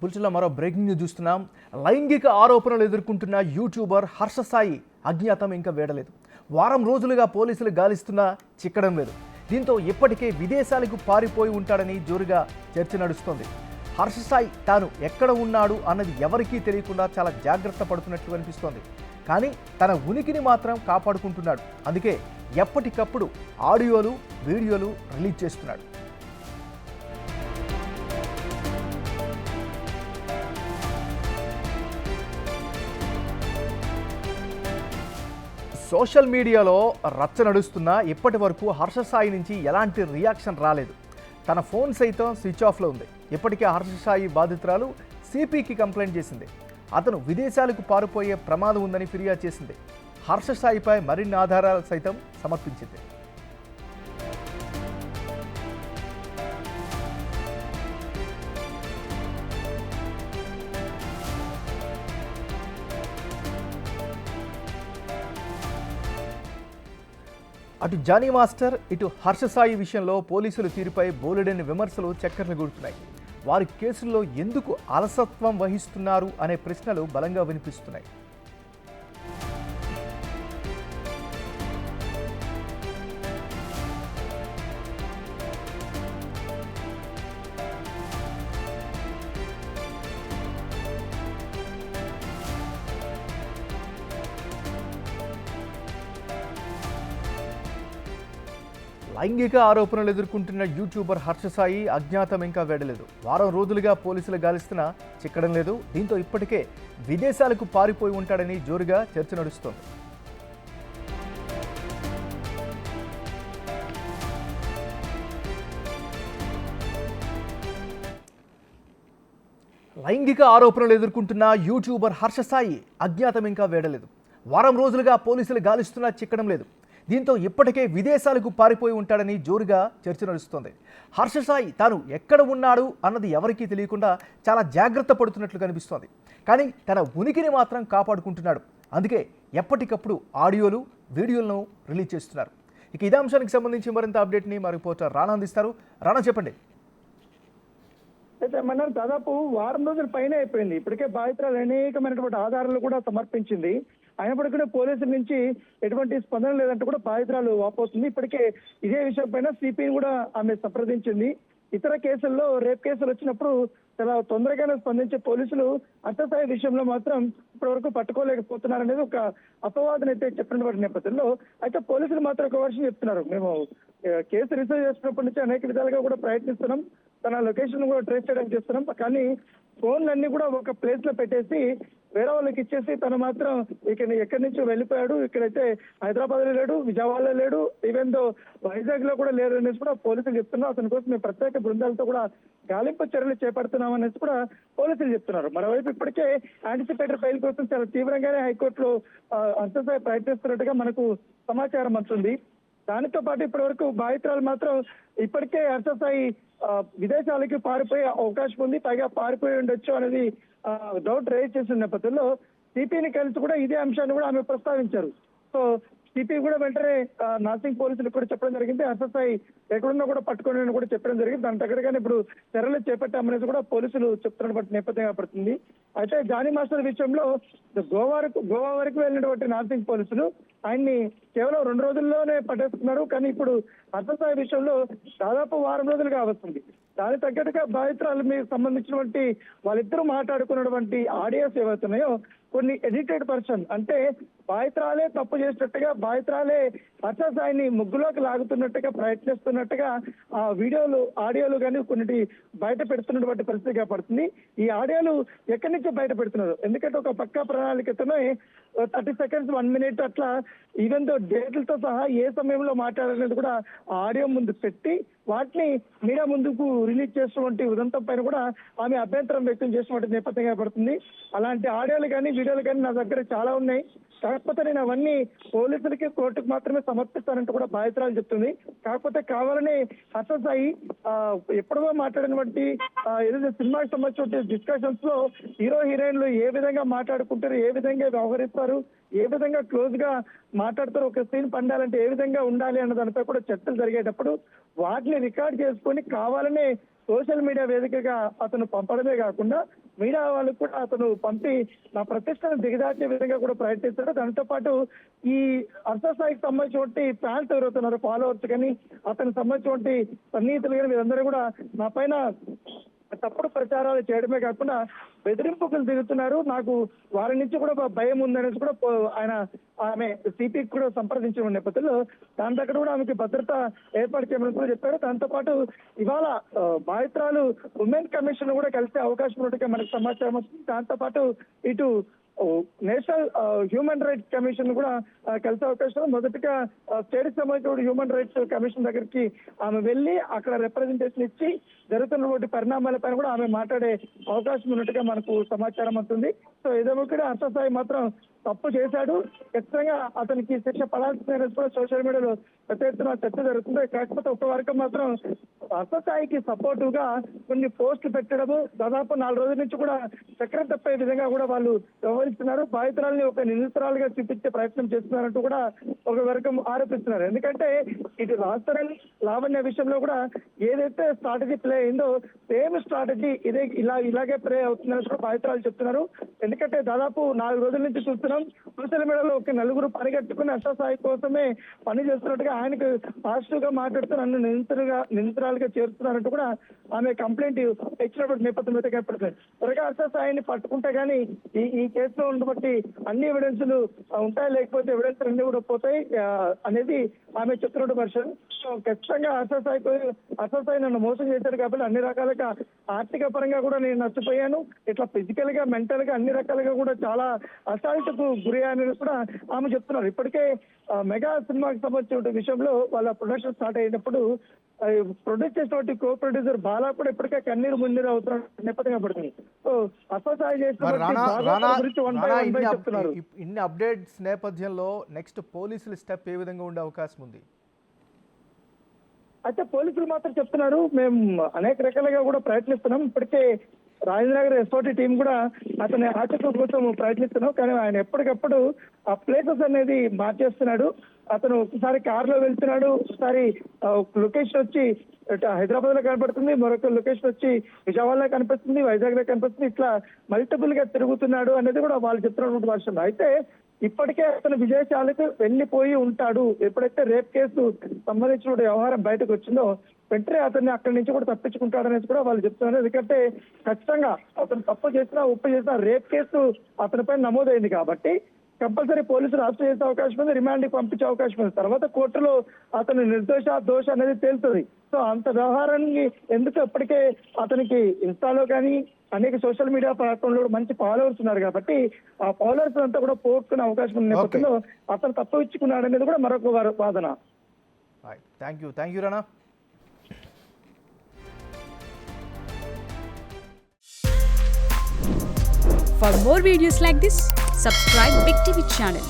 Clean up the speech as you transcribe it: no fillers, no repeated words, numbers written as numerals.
పుల్చులో మరో breaking news చూస్తున్నాం. లైంగిక ఆరోపణలు ఎదుర్కొంటున్న యూట్యూబర్ హర్ష సాయి అజ్ఞాతం ఇంకా వేడలేదు. వారం రోజులుగా పోలీసులు గాలిస్తున్నా చిక్కడం లేదు. దీంతో ఇప్పటికే విదేశాలకు పారిపోయి ఉంటాడని జోరుగా చర్చ నడుస్తోంది. హర్ష సాయి తాను ఎక్కడ ఉన్నాడు అన్నది ఎవరికీ తెలియకుండా చాలా జాగ్రత్త పడుతున్నట్లు అనిపిస్తోంది. కానీ తన ఉనికిని మాత్రం కాపాడుకుంటున్నాడు. అందుకే ఎప్పటికప్పుడు ఆడియోలు, వీడియోలు రిలీజ్ చేస్తున్నాడు. సోషల్ మీడియాలో రచ్చ నడుస్తున్నా ఇప్పటి వరకు హర్ష సాయి నుంచి ఎలాంటి రియాక్షన్ రాలేదు. తన ఫోన్ సైతం స్విచ్ ఆఫ్లో ఉంది. ఇప్పటికే హర్ష సాయి బాధితురాలు సిపికి కంప్లైంట్ చేసింది. అతను విదేశాలకు పారిపోయే ప్రమాదం ఉందని ఫిర్యాదు చేసింది. హర్ష సాయిపై మరిన్ని ఆధారాలు సైతం సమర్పించింది. అటు జానీ మాస్టర్, ఇటు హర్ష సాయి విషయంలో పోలీసుల తీరుపై బోలెడని విమర్శలు చక్కర్లు కొడుతున్నాయి. వారి కేసుల్లో ఎందుకు అలసత్వం వహిస్తున్నారు అనే ప్రశ్నలు బలంగా వినిపిస్తున్నాయి. లైంగిక ఆరోపణలు ఎదుర్కొంటున్న యూట్యూబర్ హర్ష సాయి అజ్ఞాతం ఇంకా వేడలేదు. వారం రోజులుగా పోలీసులు గాలిస్తున్నా చిక్కడం లేదు. దీంతో ఇప్పటికే విదేశాలకు పారిపోయి ఉంటాడని జోరుగా చర్చ నడుస్తోంది. లైంగిక ఆరోపణలు ఎదుర్కొంటున్న యూట్యూబర్ హర్ష సాయి అజ్ఞాతం ఇంకా వేడలేదు. వారం రోజులుగా పోలీసులు గాలిస్తున్నా చిక్కడం లేదు. దీంతో ఇప్పటికే విదేశాలకు పారిపోయి ఉంటాడని జోరుగా చర్చ నడుస్తోంది. హర్ష సాయి తాను ఎక్కడ ఉన్నాడు అన్నది ఎవరికీ తెలియకుండా చాలా జాగ్రత్త పడుతున్నట్లు కనిపిస్తోంది. కానీ తన ఉనికిని మాత్రం కాపాడుకుంటున్నాడు. అందుకే ఎప్పటికప్పుడు ఆడియోలు, వీడియోలను రిలీజ్ చేస్తున్నారు. ఇక ఇదే అంశానికి సంబంధించి మరింత అప్డేట్ని మా రిపోర్టర్ రాణా అందిస్తారు. రాణా, చెప్పండి. అయితే మన దాదాపు వారం రోజుల పైన అయిపోయింది. ఇప్పటికే బాధితురాలు అనేకమైనటువంటి ఆధారాలు కూడా సమర్పించింది. అయినప్పటికీ పోలీసుల నుంచి ఎటువంటి స్పందన లేదంటూ కూడా బాధితురాలు వాపోతుంది. ఇప్పటికే ఇదే విషయం పైన సిపిని కూడా ఆమె సంప్రదించింది. ఇతర కేసుల్లో రేప్ కేసులు వచ్చినప్పుడు చాలా తొందరగానే స్పందించే పోలీసులు హర్ష సాయి విషయంలో మాత్రం ఇప్పటివరకు పట్టుకోలేకపోతున్నారనేది ఒక అపవాదన అయితే చెప్పినటువంటి నేపథ్యంలో అయితే పోలీసులు మాత్రం ఒక వర్షం చెప్తున్నారు. మేము కేసు రిసీవ్ చేసినప్పటి నుంచి అనేక విధాలుగా కూడా ప్రయత్నిస్తున్నాం, తన లొకేషన్ కూడా ట్రేస్ చేయడానికి చేస్తున్నాం. కానీ ఫోన్లన్నీ కూడా ఒక ప్లేస్ లో పెట్టేసి వేరే వాళ్ళకి ఇచ్చేసి తను మాత్రం ఎక్కడి నుంచి వెళ్ళిపోయాడు. ఇక్కడైతే హైదరాబాద్ లో లేడు, విజయవాడలో లేడు, ఈవెన్ దో వైజాగ్ లో కూడా లేరు అనేసి కూడా పోలీసులు చెప్తున్నారు. అతని కోసం మేము ప్రత్యేక బృందాలతో కూడా గాలింపు చర్యలు చేపడుతున్నాం అనేసి కూడా పోలీసులు చెప్తున్నారు. మరోవైపు ఇప్పటికే యాంటిసిపేటరీ ఫైల్ కోసం చాలా తీవ్రంగానే హైకోర్టులో హర్ష సాయి ప్రయత్నిస్తున్నట్టుగా మనకు సమాచారం అందుతుంది. దానితో పాటు ఇప్పటి వరకు బాధితురాలు మాత్రం ఇప్పటికే హర్ష సాయి విదేశాలకి పారిపోయే అవకాశం ఉంది, పైగా పారిపోయి ఉండొచ్చు అనేది డౌట్ రేజ్ చేసిన నేపథ్యంలో సిపిని కలిసి కూడా ఇదే అంశాన్ని కూడా ఆమె ప్రస్తావించారు. సో సిపి కూడా వెంటనే నార్సింగ్ పోలీసులకు కూడా చెప్పడం జరిగింది. హర్ష సాయి ఎక్కడున్నా కూడా పట్టుకోని కూడా చెప్పడం జరిగింది. దాని దగ్గరగానే ఇప్పుడు చర్యలు చేపట్టామనేది కూడా పోలీసులు చెప్తున్నటువంటి నేపథ్యంగా పడుతుంది. అయితే జానీ మాస్టర్ విషయంలో గోవా వరకు వెళ్ళినటువంటి నార్సింగ్ పోలీసులు ఆయన్ని కేవలం 2 రోజుల్లోనే పట్టేస్తున్నారు. కానీ ఇప్పుడు హర్ష సాయి విషయంలో దాదాపు వారం రోజులుగా వస్తుంది. దానికి తగ్గట్టుగా బాధితురాలు మీకు సంబంధించినటువంటి వాళ్ళిద్దరూ మాట్లాడుకున్నటువంటి ఆడియోస్ ఏవైతున్నాయో కొన్ని ఎడిటెడ్ పర్సన్, అంటే బాధితురాలే తప్పు చేసినట్టుగా, బాధితురాలే హర్ష సాయిని ముగ్గులోకి లాగుతున్నట్టుగా ప్రయత్నిస్తున్నట్టుగా ఆ వీడియోలు, ఆడియోలు కానీ కొన్ని బయట పెడుతున్నటువంటి పరిస్థితిగా పడుతుంది. ఈ ఆడియోలు ఎక్కడి నుంచి బయట పెడుతున్నారు? ఎందుకంటే ఒక పక్కా ప్రణాళికతోనే 30 seconds 1 minute అట్లా ఈవెన్ దో డేట్లతో సహా ఏ సమయంలో మాట్లాడాలనేది కూడా ఆడియో ముందు పెట్టి వాటిని మీడియా ముందుకు రిలీజ్ చేసినటువంటి ఉదంతం పైన కూడా ఆమె అభ్యంతరం వ్యక్తం చేసినటువంటి నేపథ్యంగా పడుతుంది. అలాంటి ఆడియోలు కానీ వీడియోలు కానీ నా దగ్గర చాలా ఉన్నాయి. కాకపోతే నేను అవన్నీ పోలీసులకి, కోర్టుకు మాత్రమే సమర్పిస్తానంటూ కూడా బాధితురాలు చెప్తుంది. కాకపోతే కావాలని హర్ష సాయి ఎప్పుడో మాట్లాడినటువంటి ఏదైతే సినిమాకి సంబంధించిన డిస్కషన్స్ లో హీరో హీరోయిన్లు ఏ విధంగా మాట్లాడుకుంటారు, ఏ విధంగా వ్యవహరిస్తారు, ఏ విధంగా క్లోజ్ గా మాట్లాడతారు, ఒక సీన్ పండాలంటే ఏ విధంగా ఉండాలి అన్న దానిపై కూడా చర్చలు జరిగేటప్పుడు వాటిని రికార్డ్ చేసుకొని కావాలనే సోషల్ మీడియా వేదికగా అతను పంపడమే కాకుండా మీడియా వాళ్ళకు కూడా అతను పంపి నా ప్రతిష్టను దిగజార్చే విధంగా కూడా ప్రయత్నిస్తాడు. దాంతో పాటు ఈ అర్ధస్థాయికి సంబంధించినటువంటి ఫ్యాన్స్ ఎవరవుతున్నారు, ఫాలోవర్స్ కానీ అతనికి సంబంధించినటువంటి సన్నిహితులు కానీ వీరందరూ కూడా నా పైన తప్పుడు ప్రచారాలు చేయడమే కాకుండా బెదిరింపులు దిగుతున్నారు, నాకు వారి నుంచి కూడా భయం ఉందనేసి కూడా ఆమె సిపికి కూడా సంప్రదించిన నేపథ్యంలో దాని దగ్గర కూడా ఆమెకి భద్రత ఏర్పాటు చేయమని కూడా చెప్పారు. దాంతో పాటు ఇవాళ బాధితురాలు ఉమెన్ కమిషన్ కూడా కలిసే అవకాశం ఉన్నట్టుగా మనకు సమాచారం వస్తుంది. దాంతో పాటు ఇటు నేషనల్ హ్యూమన్ రైట్స్ కమిషన్ కూడా కలిసే అవకాశం. మొదటిగా స్టేట్ సంబంధించిన హ్యూమన్ రైట్స్ కమిషన్ దగ్గరికి ఆమె వెళ్ళి అక్కడ రిప్రజెంటేషన్ ఇచ్చి జరుగుతున్నటువంటి పరిణామాలపైన కూడా ఆమె మాట్లాడే అవకాశం ఉన్నట్టుగా మనకు సమాచారం అవుతుంది. సో ఏదో కూడా అర్ధస్థాయి మాత్రం తప్పు చేశాడు, ఖచ్చితంగా అతనికి శిక్ష పడాల్సిన కూడా సోషల్ మీడియాలో పెద్ద ఎత్తున చర్చ జరుగుతుంది. కాకపోతే ఒక వర్గం మాత్రం అర్ధస్థాయికి సపోర్టివ్ గా కొన్ని పోస్టులు పెట్టడము, దాదాపు 4 రోజుల నుంచి కూడా చక్రం తప్పే విధంగా కూడా వాళ్ళు వ్యవహరిస్తున్నారు. బాధితురాలని ఒక నిందితురాలుగా చూపించే ప్రయత్నం చేస్తున్నారంటూ కూడా ఒక వర్గం ఆరోపిస్తున్నారు. ఎందుకంటే ఇటు రాజధాని లావణ్య విషయంలో కూడా ఏదైతే స్ట్రాటజీ ప్లే అయిందో సేమ్ స్ట్రాటజీ ఇలాగే ప్లే అవుతుందని కూడా బాధితురాలు చెప్తున్నారు. ఎందుకంటే దాదాపు 4 రోజుల నుంచి చూస్తున్నాం సోషల్ మీడియాలో ఒక 4 పరిగెట్టుకుని అర్ధస్థాయి కోసమే పని చేస్తున్నట్టుగా ఆయనకు పాజిటివ్ గా మాట్లాడుతూ నన్ను నిందితురాలుగా చేరుతున్నారంటూ కూడా ఆమె కంప్లైంట్ ఇచ్చినటువంటి నేపథ్యం అయితే కనపడుతుంది. త్వరగా అర్ధస్థాయిని పట్టుకుంటే గానీ ఈ కేసులో ఉండబట్టి అన్ని ఎవిడెన్సులు ఉంటాయి, లేకపోతే ఎవిడెన్స్ అన్ని కూడా పోతాయి అనేది ఆమె చెప్తున్నట్టు వర్షన్. సో ఖచ్చితంగా అర్ధస్థాయి నన్ను మోసం చేశారు కాబట్టి అన్ని రకాలుగా ఆర్థిక పరంగా కూడా నేను నష్టపోయాను, ఇట్లా ఫిజికల్ గా మెంటల్ గా అన్ని రకాలుగా కూడా చాలా అసాల్ట్కు గురి అని కూడా ఆమె చెప్తున్నారు. ఇప్పటికే మెగా సినిమాకి సంబంధించిన విషయంలో వాళ్ళ ప్రొడక్షన్ స్టార్ట్ అయినప్పుడు ప్రొడ్యూస్ చేసినటువంటి కో ప్రొడ్యూసర్ బాలా కూడా ఇప్పటికే కన్నీరు మున్నీరు అవుతున్న నేపథ్యంగా పడుతుంది. సో అసలు చెప్తున్నారు. ఇన్ని అప్డేట్స్ నేపథ్యంలో నెక్స్ట్ పోలీసుల స్టెప్ ఏ విధంగా ఉండే అవకాశం ఉంది? అయితే పోలీసులు మాత్రం చెప్తున్నారు మేము అనేక రకాలుగా కూడా ప్రయత్నిస్తున్నాం, ఇప్పటికే రాజేంద్రనగర్ ఎస్ఓటి టీం కూడా అతని ఆచరణ కోసం ప్రయత్నిస్తున్నాం, కానీ ఆయన ఎప్పటికప్పుడు ఆ ప్లేసెస్ అనేది మార్చేస్తున్నాడు. అతను ఒకసారి కారులో వెళ్తున్నాడు, ఒకసారి లొకేషన్ వచ్చి హైదరాబాద్ లో కనపడుతుంది, మరొక లొకేషన్ వచ్చి విజయవాడలో కనిపిస్తుంది, వైజాగ్ లో కనిపిస్తుంది, ఇట్లా మల్టిపుల్ గా తిరుగుతున్నాడు అనేది కూడా వాళ్ళు చెప్తున్నటువంటి వర్షం. అయితే ఇప్పటికే అతను విదేశాలకు వెళ్లిపోయి ఉంటాడు. ఎప్పుడైతే రేప్ కేసు సంబంధించిన వ్యవహారం బయటకు వచ్చిందో వెంటనే అతన్ని అక్కడి నుంచి కూడా తప్పించుకుంటాడనేది కూడా వాళ్ళు చెప్తున్నారు. ఎందుకంటే ఖచ్చితంగా అతను తప్పు చేసినా ఉప్పు చేసినా రేప్ కేసు అతనిపై నమోదైంది కాబట్టి కంపల్సరీ పోలీసులు అరెస్ట్ చేసే అవకాశం ఉంది, రిమాండ్కి పంపించే అవకాశం ఉంది. తర్వాత కోర్టులో అతను దోష అనేది తేలుతుంది. సో అంత వ్యవహారాన్ని ఎందుకు ఇప్పటికే అతనికి ఇన్స్టాలో కానీ అనేక సోషల్ మీడియా ప్లాట్ఫామ్ లో మంచి ఫాలోవర్స్ ఉన్నారు కాబట్టి ఆ ఫాలోవర్స్ అంతా కూడా పోగొట్టుకునే అవకాశం ఉన్న నేపథ్యంలో అతను తప్పు ఇచ్చుకున్నాడు అనేది కూడా మరొక వాదన. Thank you Rana. For more videos like this, subscribe Big TV channel.